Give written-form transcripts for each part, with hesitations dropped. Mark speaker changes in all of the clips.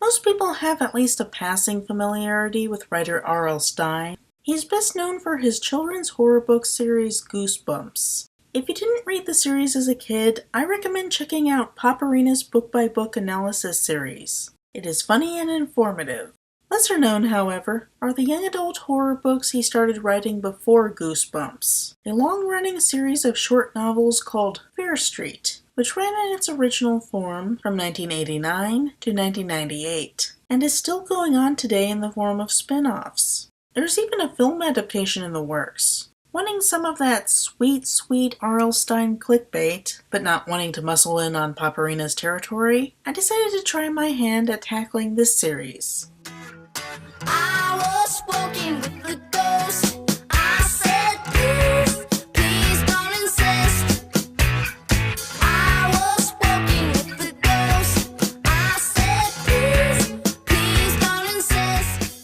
Speaker 1: Most people have at least a passing familiarity with writer R.L. Stine. He's best known for his children's horror book series Goosebumps. If you didn't read the series as a kid, I recommend checking out Popperina's book-by-book analysis series. It is funny and informative. Lesser known, however, are the young adult horror books he started writing before Goosebumps, a long-running series of short novels called Fear Street, which ran in its original form from 1989 to 1998, and is still going on today in the form of spin-offs. There's even a film adaptation in the works. Wanting some of that sweet R.L. Stine clickbait, but not wanting to muscle in on Popperina's territory, I decided to try my hand at tackling this series.
Speaker 2: I was walking with the ghost. I said, please don't insist. I was walking with the ghost. I said, please don't insist.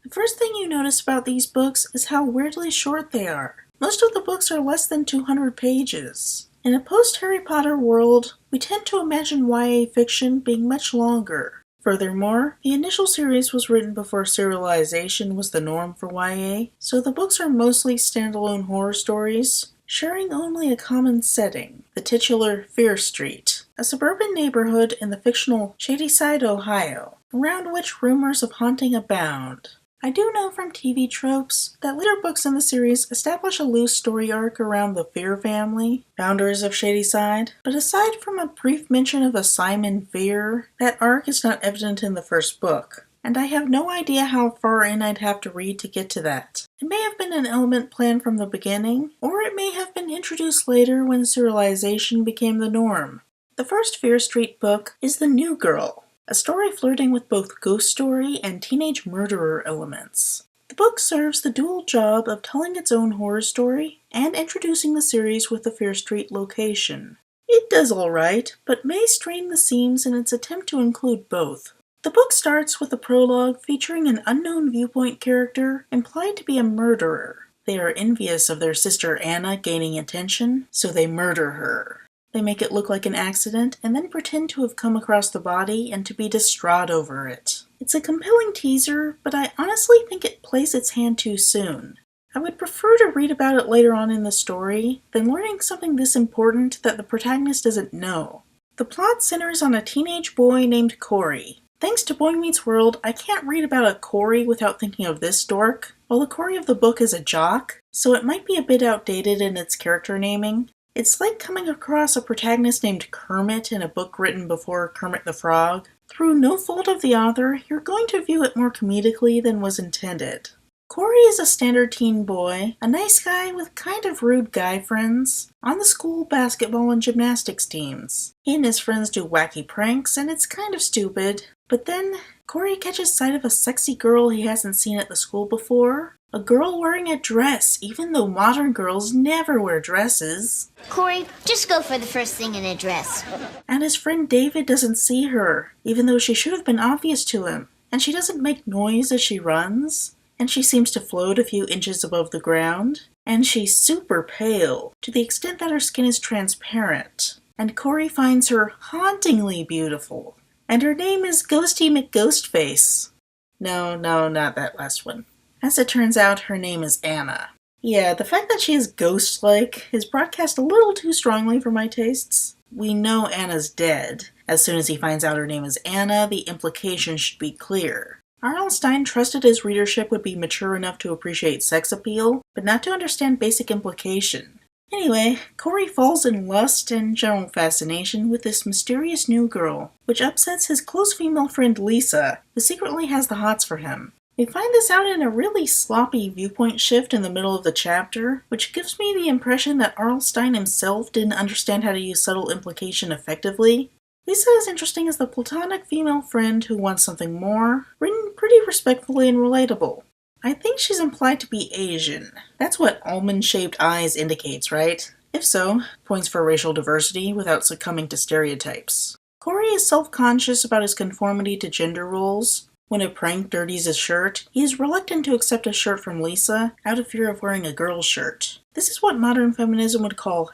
Speaker 1: The first thing you notice about these books is how weirdly short they are. Most of the books are less than 200 pages. In a post-Harry Potter world, we tend to imagine YA fiction being much longer. Furthermore, the initial series was written before serialization was the norm for YA, so the books are mostly standalone horror stories, sharing only a common setting, the titular Fear Street, a suburban neighborhood in the fictional Shadyside, Ohio, around which rumors of haunting abound. I do know from TV tropes that later books in the series establish a loose story arc around the Fear family, founders of Shadyside, but aside from a brief mention of a Simon Fear, that arc is not evident in the first book, and I have no idea how far in I'd have to read to get to that. It may have been an element planned from the beginning, or it may have been introduced later when serialization became the norm. The first Fear Street book is The New Girl, a story flirting with both ghost story and teenage murderer elements. The book serves the dual job of telling its own horror story and introducing the series with the Fear Street location. It does alright, but may strain the seams in its attempt to include both. The book starts with a prologue featuring an unknown viewpoint character implied to be a murderer. They are envious of their sister Anna gaining attention, so they murder her. They make it look like an accident, and then pretend to have come across the body and to be distraught over it. It's a compelling teaser, but I honestly think it plays its hand too soon. I would prefer to read about it later on in the story than learning something this important that the protagonist doesn't know. The plot centers on a teenage boy named Corey. Thanks to Boy Meets World, I can't read about a Corey without thinking of this dork. While the Corey of the book is a jock, so it might be a bit outdated in its character naming. It's like coming across a protagonist named Kermit in a book written before Kermit the Frog. Through no fault of the author, you're going to view it more comedically than was intended. Corey is a standard teen boy, a nice guy with kind of rude guy friends, on the school basketball and gymnastics teams. He and his friends do wacky pranks, and it's kind of stupid. But then, Corey catches sight of a sexy girl he hasn't seen at the school before. A girl wearing a dress, even though modern girls never wear dresses.
Speaker 3: Corey, just go for the first thing in a dress.
Speaker 1: And his friend David doesn't see her, even though she should have been obvious to him. And she doesn't make noise as she runs. And she seems to float a few inches above the ground. And she's super pale, to the extent that her skin is transparent. And Corey finds her hauntingly beautiful. And her name is Ghosty McGhostface. No, not that last one. As it turns out, her name is Anna. Yeah, the fact that she is ghost-like is broadcast a little too strongly for my tastes. We know Anna's dead. As soon as he finds out her name is Anna, the implication should be clear. R.L. Stine trusted his readership would be mature enough to appreciate sex appeal, but not to understand basic implication. Anyway, Corey falls in lust and general fascination with this mysterious new girl, which upsets his close female friend Lisa, who secretly has the hots for him. We find this out in a really sloppy viewpoint shift in the middle of the chapter, which gives me the impression that R.L. Stine himself didn't understand how to use subtle implication effectively. Lisa is interesting as the platonic female friend who wants something more, written pretty respectfully and relatable. I think she's implied to be Asian. That's what almond-shaped eyes indicates, right? If so, points for racial diversity without succumbing to stereotypes. Corey is self-conscious about his conformity to gender roles. When a prank dirties his shirt, he is reluctant to accept a shirt from Lisa out of fear of wearing a girl's shirt. This is what modern feminism would call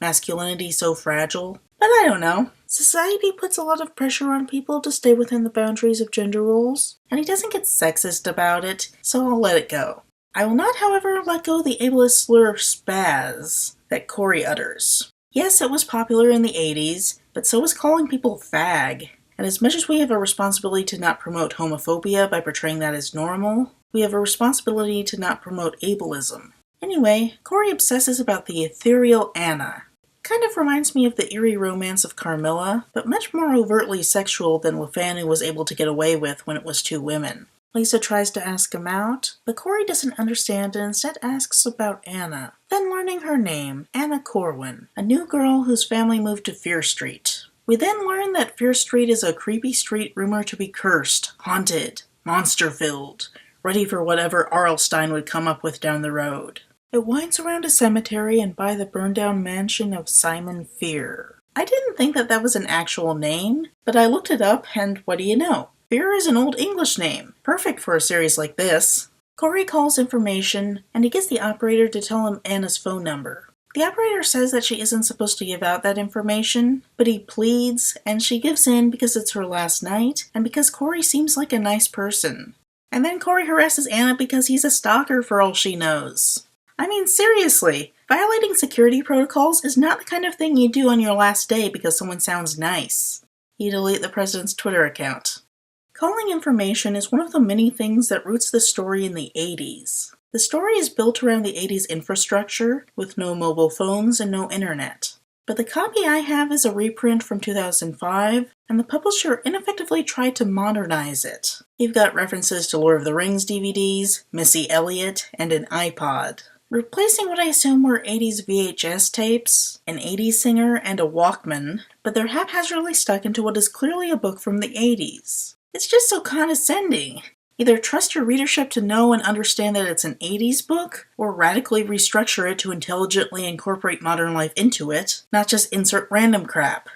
Speaker 1: #masculinity so fragile. But I don't know. Society puts a lot of pressure on people to stay within the boundaries of gender roles, and he doesn't get sexist about it, so I'll let it go. I will not, however, let go the ableist slur spaz that Corey utters. Yes, it was popular in the 80s, but so was calling people fag. And as much as we have a responsibility to not promote homophobia by portraying that as normal, we have a responsibility to not promote ableism. Anyway, Corey obsesses about the ethereal Anna. Kind of reminds me of the eerie romance of Carmilla, but much more overtly sexual than LeFanu was able to get away with when it was two women. Lisa tries to ask him out, but Corey doesn't understand and instead asks about Anna. Then learning her name, Anna Corwin, a new girl whose family moved to Fear Street. We then learn that Fear Street is a creepy street rumored to be cursed, haunted, monster-filled, ready for whatever R.L. Stine would come up with down the road. It winds around a cemetery and by the burned-down mansion of Simon Fear. I didn't think that was an actual name, but I looked it up and what do you know? Fear is an old English name, perfect for a series like this. Corey calls information, and he gets the operator to tell him Anna's phone number. The operator says that she isn't supposed to give out that information, but he pleads, and she gives in because it's her last night, and because Corey seems like a nice person. And then Corey harasses Anna because he's a stalker for all she knows. I mean, seriously, violating security protocols is not the kind of thing you do on your last day because someone sounds nice. You delete the president's Twitter account. Calling information is one of the many things that roots the story in the 80s. The story is built around the 80s infrastructure, with no mobile phones and no internet. But the copy I have is a reprint from 2005, and the publisher ineffectively tried to modernize it. You've got references to Lord of the Rings DVDs, Missy Elliott, and an iPod. Replacing what I assume were 80s VHS tapes, an 80s singer, and a Walkman, but they're haphazardly stuck into what is clearly a book from the 80s. It's just so condescending. Either trust your readership to know and understand that it's an 80s book, or radically restructure it to intelligently incorporate modern life into it, not just insert random crap.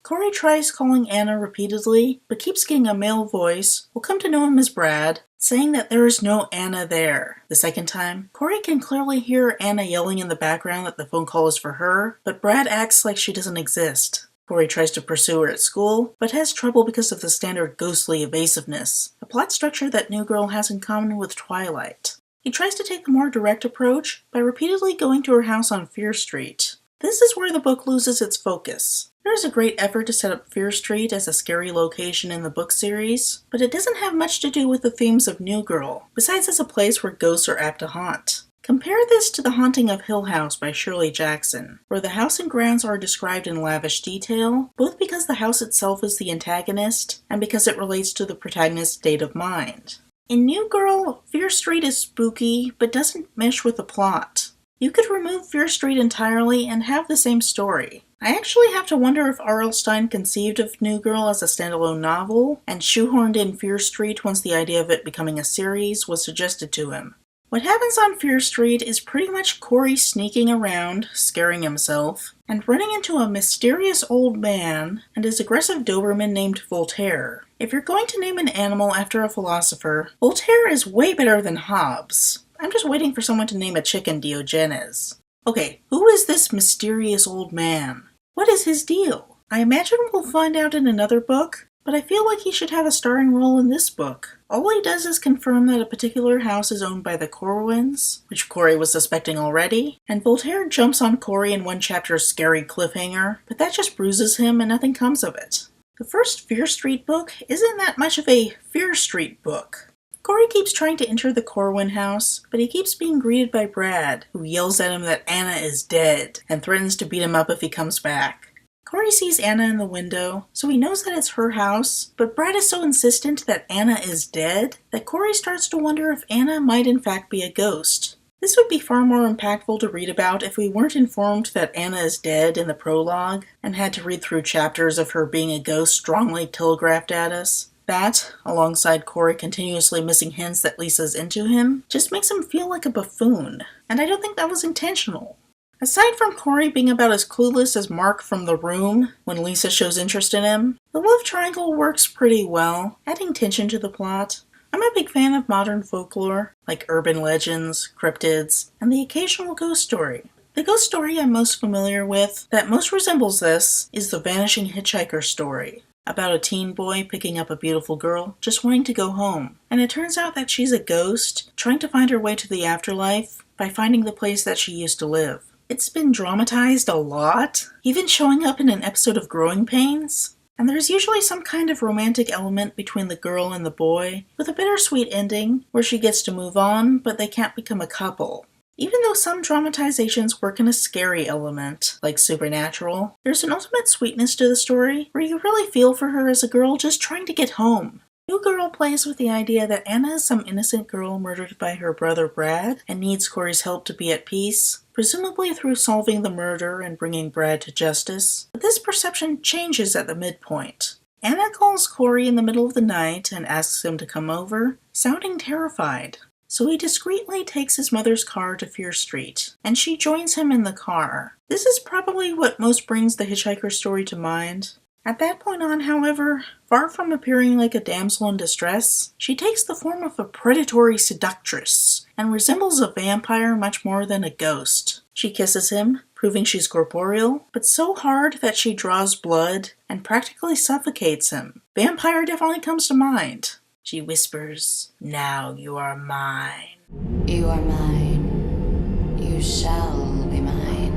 Speaker 1: Corey tries calling Anna repeatedly, but keeps getting a male voice, we'll come to know him as Brad, saying that there is no Anna there. The second time, Corey can clearly hear Anna yelling in the background that the phone call is for her, but Brad acts like she doesn't exist. Corey tries to pursue her at school, but has trouble because of the standard ghostly evasiveness, a plot structure that New Girl has in common with Twilight. He tries to take the more direct approach by repeatedly going to her house on Fear Street. This is where the book loses its focus. There is a great effort to set up Fear Street as a scary location in the book series, but it doesn't have much to do with the themes of New Girl, besides as a place where ghosts are apt to haunt. Compare this to The Haunting of Hill House by Shirley Jackson, where the house and grounds are described in lavish detail, both because the house itself is the antagonist, and because it relates to the protagonist's state of mind. In New Girl, Fear Street is spooky, but doesn't mesh with the plot. You could remove Fear Street entirely and have the same story. I actually have to wonder if R.L. Stine conceived of New Girl as a standalone novel, and shoehorned in Fear Street once the idea of it becoming a series was suggested to him. What happens on Fear Street is pretty much Corey sneaking around, scaring himself, and running into a mysterious old man and his aggressive Doberman named Voltaire. If you're going to name an animal after a philosopher, Voltaire is way better than Hobbes. I'm just waiting for someone to name a chicken Diogenes. Okay, who is this mysterious old man? What is his deal? I imagine we'll find out in another book, but I feel like he should have a starring role in this book. All he does is confirm that a particular house is owned by the Corwins, which Corey was suspecting already, and Voltaire jumps on Corey in one chapter's scary cliffhanger, but that just bruises him and nothing comes of it. The first Fear Street book isn't that much of a Fear Street book. Corey keeps trying to enter the Corwin house, but he keeps being greeted by Brad, who yells at him that Anna is dead, and threatens to beat him up if he comes back. Corey sees Anna in the window, so he knows that it's her house, but Brad is so insistent that Anna is dead, that Corey starts to wonder if Anna might in fact be a ghost. This would be far more impactful to read about if we weren't informed that Anna is dead in the prologue, and had to read through chapters of her being a ghost strongly telegraphed at us. That, alongside Corey continuously missing hints that Lisa's into him, just makes him feel like a buffoon, and I don't think that was intentional. Aside from Corey being about as clueless as Mark from The Room when Lisa shows interest in him, the love triangle works pretty well, adding tension to the plot. I'm a big fan of modern folklore, like urban legends, cryptids, and the occasional ghost story. The ghost story I'm most familiar with, that most resembles this, is the Vanishing Hitchhiker story, about a teen boy picking up a beautiful girl just wanting to go home. And it turns out that she's a ghost, trying to find her way to the afterlife by finding the place that she used to live. It's been dramatized a lot, even showing up in an episode of Growing Pains. And there's usually some kind of romantic element between the girl and the boy, with a bittersweet ending where she gets to move on, but they can't become a couple. Even though some dramatizations work in a scary element, like Supernatural, there's an ultimate sweetness to the story where you really feel for her as a girl just trying to get home. New Girl plays with the idea that Anna is some innocent girl murdered by her brother Brad and needs Corey's help to be at peace, presumably through solving the murder and bringing Brad to justice. But this perception changes at the midpoint. Anna calls Corey in the middle of the night and asks him to come over, sounding terrified. So he discreetly takes his mother's car to Fear Street, and she joins him in the car. This is probably what most brings the hitchhiker story to mind. At that point on, however, far from appearing like a damsel in distress, she takes the form of a predatory seductress, and resembles a vampire much more than a ghost. She kisses him, proving she's corporeal, but so hard that she draws blood and practically suffocates him. Vampire definitely comes to mind. She whispers, "Now you are mine."
Speaker 4: You are mine. You shall be mine.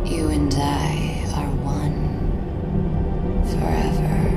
Speaker 4: You and I are one. Forever.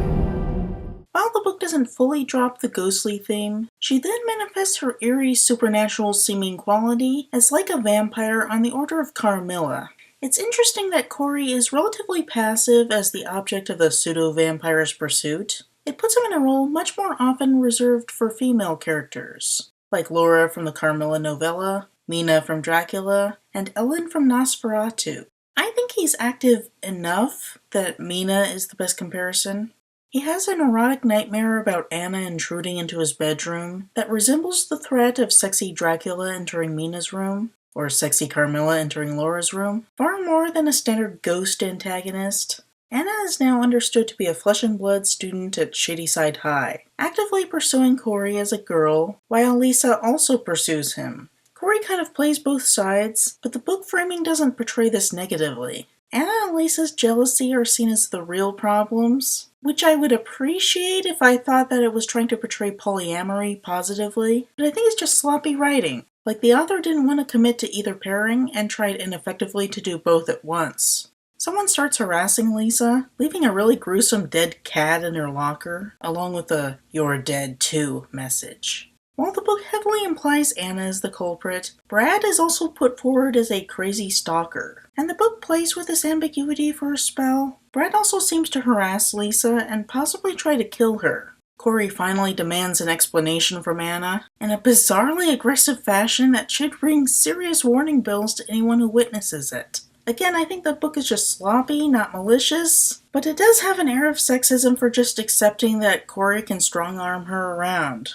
Speaker 1: While the book doesn't fully drop the ghostly theme, she then manifests her eerie supernatural-seeming quality as like a vampire on the order of Carmilla. It's interesting that Corey is relatively passive as the object of the pseudo-vampire's pursuit. It puts him in a role much more often reserved for female characters, like Laura from the Carmilla novella, Mina from Dracula, and Ellen from Nosferatu. I think he's active enough that Mina is the best comparison. He has an erotic nightmare about Anna intruding into his bedroom that resembles the threat of sexy Dracula entering Mina's room, or sexy Carmilla entering Laura's room, far more than a standard ghost antagonist. Anna is now understood to be a flesh and blood student at Shadyside High, actively pursuing Corey as a girl, while Lisa also pursues him. Corey kind of plays both sides, but the book framing doesn't portray this negatively. Anna and Lisa's jealousy are seen as the real problems, which I would appreciate if I thought that it was trying to portray polyamory positively, but I think it's just sloppy writing. Like the author didn't want to commit to either pairing and tried ineffectively to do both at once. Someone starts harassing Lisa, leaving a really gruesome dead cat in her locker, along with a "You're dead too" message. While the book heavily implies Anna is the culprit, Brad is also put forward as a crazy stalker, and the book plays with this ambiguity for a spell. Brad also seems to harass Lisa and possibly try to kill her. Corey finally demands an explanation from Anna, in a bizarrely aggressive fashion that should ring serious warning bells to anyone who witnesses it. Again, I think the book is just sloppy, not malicious, but it does have an air of sexism for just accepting that Corey can strong-arm her around.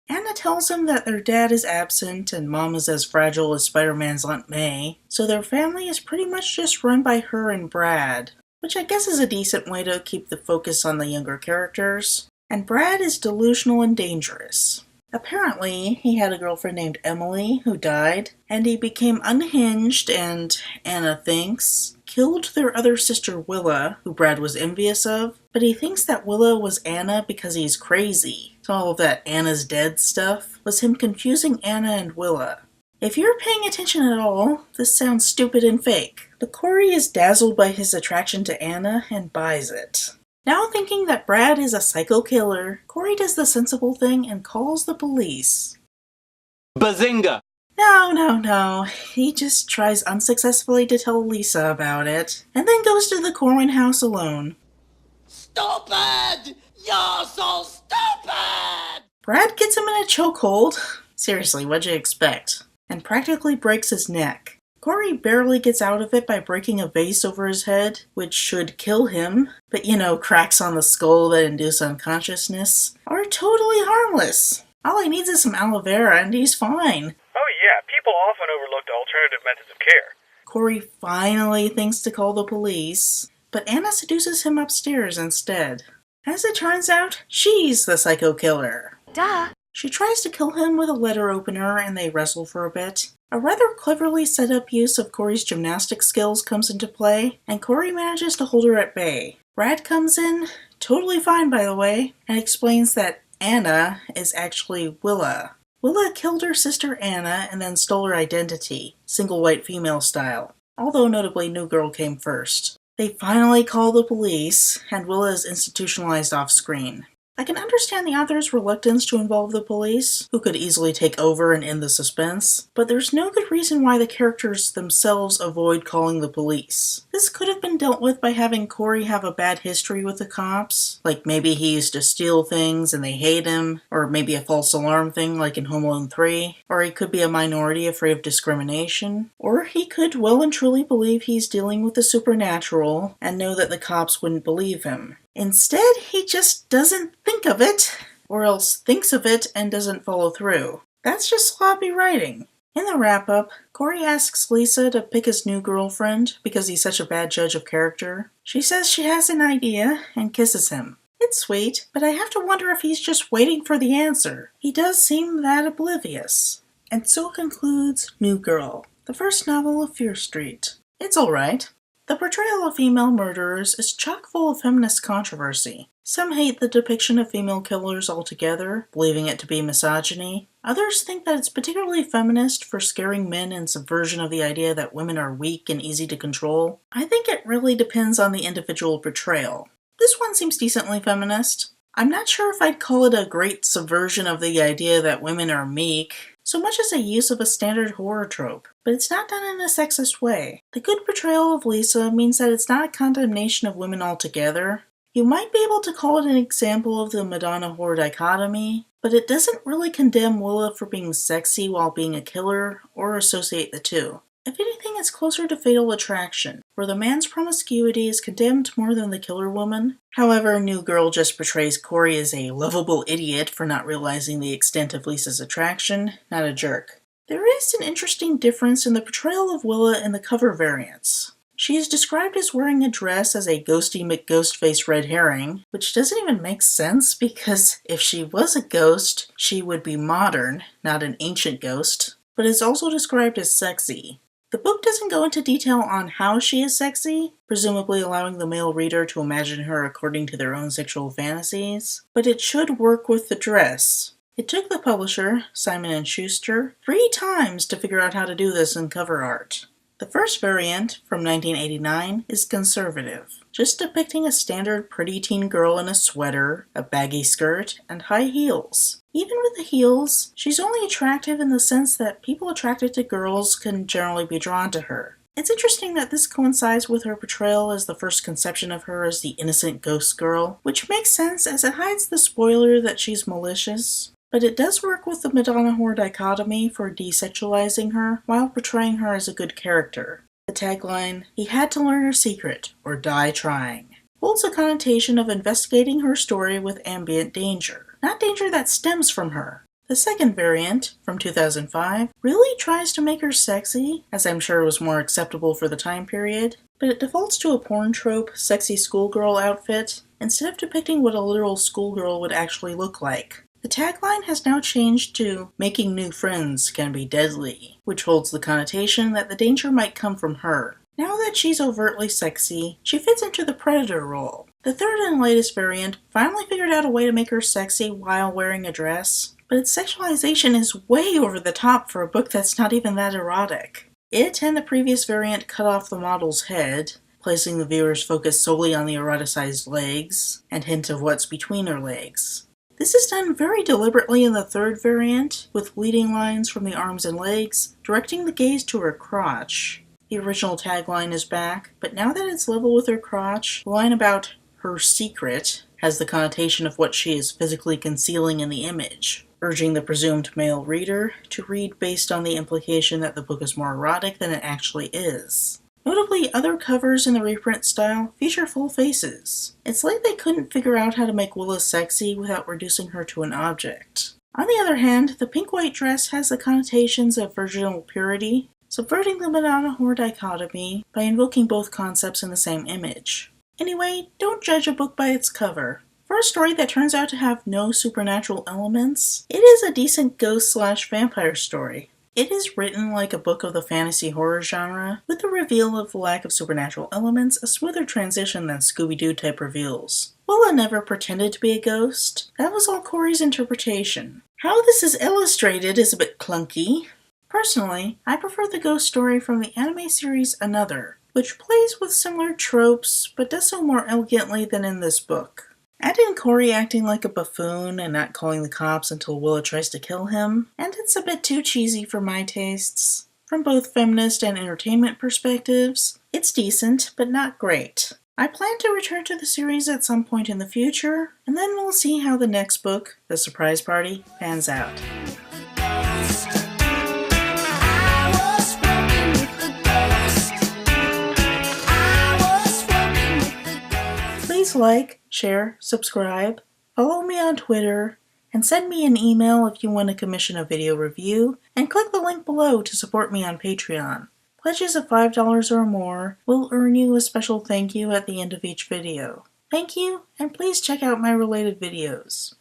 Speaker 1: Anna tells him that their dad is absent and Mom is as fragile as Spider-Man's Aunt May, so their family is pretty much just run by her and Brad, which I guess is a decent way to keep the focus on the younger characters. And Brad is delusional and dangerous. Apparently, he had a girlfriend named Emily who died, and he became unhinged and, Anna thinks, killed their other sister Willa, who Brad was envious of, but he thinks that Willa was Anna because he's crazy. So all of that Anna's dead stuff was him confusing Anna and Willa. If you're paying attention at all, this sounds stupid and fake, but Corey is dazzled by his attraction to Anna and buys it. Now thinking that Brad is a psycho killer, Corey does the sensible thing and calls the police.
Speaker 5: Bazinga!
Speaker 1: No. He just tries unsuccessfully to tell Lisa about it, and then goes to the Corwin house alone.
Speaker 5: Stupid! You're so stupid!
Speaker 1: Brad gets him in a chokehold. Seriously, what'd you expect? And practically breaks his neck. Corey barely gets out of it by breaking a vase over his head, which should kill him, but cracks on the skull that induce unconsciousness are totally harmless. All he needs is some aloe vera and he's fine.
Speaker 6: Oh yeah, people often overlook alternative methods of care.
Speaker 1: Corey finally thinks to call the police, but Anna seduces him upstairs instead. As it turns out, she's the psycho killer.
Speaker 7: Duh!
Speaker 1: She tries to kill him with a letter opener and they wrestle for a bit. A rather cleverly set up use of Corey's gymnastic skills comes into play, and Corey manages to hold her at bay. Brad comes in, totally fine by the way, and explains that Anna is actually Willa. Willa killed her sister Anna and then stole her identity, single white female style, although notably New Girl came first. They finally call the police, and Willa is institutionalized off-screen. I can understand the author's reluctance to involve the police, who could easily take over and end the suspense, but there's no good reason why the characters themselves avoid calling the police. This could have been dealt with by having Corey have a bad history with the cops, like maybe he used to steal things and they hate him, or maybe a false alarm thing like in Home Alone 3, or he could be a minority afraid of discrimination, or he could well and truly believe he's dealing with the supernatural and know that the cops wouldn't believe him. Instead, he just doesn't think of it, or else thinks of it and doesn't follow through. That's just sloppy writing. In the wrap-up, Corey asks Lisa to pick his new girlfriend because he's such a bad judge of character. She says she has an idea and kisses him. It's sweet, but I have to wonder if he's just waiting for the answer. He does seem that oblivious. And so concludes New Girl, the first novel of Fear Street. It's alright. The portrayal of female murderers is chock full of feminist controversy. Some hate the depiction of female killers altogether, believing it to be misogyny. Others think that it's particularly feminist for scaring men and subversion of the idea that women are weak and easy to control. I think it really depends on the individual portrayal. This one seems decently feminist. I'm not sure if I'd call it a great subversion of the idea that women are meek, so much as a use of a standard horror trope, but it's not done in a sexist way. The good portrayal of Lisa means that it's not a condemnation of women altogether. You might be able to call it an example of the Madonna horror dichotomy, but it doesn't really condemn Willa for being sexy while being a killer, or associate the two. If anything, it's closer to Fatal Attraction, where the man's promiscuity is condemned more than the killer woman. However, New Girl just portrays Corey as a lovable idiot for not realizing the extent of Lisa's attraction, not a jerk. There is an interesting difference in the portrayal of Willa in the cover variants. She is described as wearing a dress as a ghosty McGhostface red herring, which doesn't even make sense because if she was a ghost, she would be modern, not an ancient ghost, but is also described as sexy. The book doesn't go into detail on how she is sexy, presumably allowing the male reader to imagine her according to their own sexual fantasies, but it should work with the dress. It took the publisher, Simon & Schuster, 3 times to figure out how to do this in cover art. The first variant, from 1989, is conservative, just depicting a standard pretty teen girl in a sweater, a baggy skirt, and high heels. Even with the heels, she's only attractive in the sense that people attracted to girls can generally be drawn to her. It's interesting that this coincides with her portrayal as the first conception of her as the innocent ghost girl, which makes sense as it hides the spoiler that she's malicious. But it does work with the Madonna horror dichotomy for desexualizing her while portraying her as a good character. The tagline, "He had to learn her secret, or die trying," holds a connotation of investigating her story with ambient danger, not danger that stems from her. The second variant, from 2005, really tries to make her sexy, as I'm sure was more acceptable for the time period, but it defaults to a porn trope, sexy schoolgirl outfit, instead of depicting what a literal schoolgirl would actually look like. The tagline has now changed to "Making new friends can be deadly," which holds the connotation that the danger might come from her. Now that she's overtly sexy, she fits into the predator role. The third and latest variant finally figured out a way to make her sexy while wearing a dress, but its sexualization is way over the top for a book that's not even that erotic. It and the previous variant cut off the model's head, placing the viewer's focus solely on the eroticized legs, and hint of what's between her legs. This is done very deliberately in the third variant, with leading lines from the arms and legs, directing the gaze to her crotch. The original tagline is back, but now that it's level with her crotch, the line about her secret has the connotation of what she is physically concealing in the image, urging the presumed male reader to read based on the implication that the book is more erotic than it actually is. Notably, other covers in the reprint style feature full faces. It's like they couldn't figure out how to make Willa sexy without reducing her to an object. On the other hand, the pink-white dress has the connotations of virginal purity, subverting the Madonna-whore dichotomy by invoking both concepts in the same image. Anyway, don't judge a book by its cover. For a story that turns out to have no supernatural elements, it is a decent ghost/vampire story. It is written like a book of the fantasy horror genre, with the reveal of the lack of supernatural elements a smoother transition than Scooby-Doo type reveals. Willa never pretended to be a ghost. That was all Corey's interpretation. How this is illustrated is a bit clunky. Personally, I prefer the ghost story from the anime series Another, which plays with similar tropes, but does so more elegantly than in this book. Add in Corey acting like a buffoon and not calling the cops until Willa tries to kill him, and it's a bit too cheesy for my tastes. From both feminist and entertainment perspectives, it's decent, but not great. I plan to return to the series at some point in the future, and then we'll see how the next book, The Surprise Party, pans out. Please like, share, subscribe, follow me on Twitter, and send me an email if you want to commission a video review, and click the link below to support me on Patreon. Pledges of $5 or more will earn you a special thank you at the end of each video. Thank you, and please check out my related videos.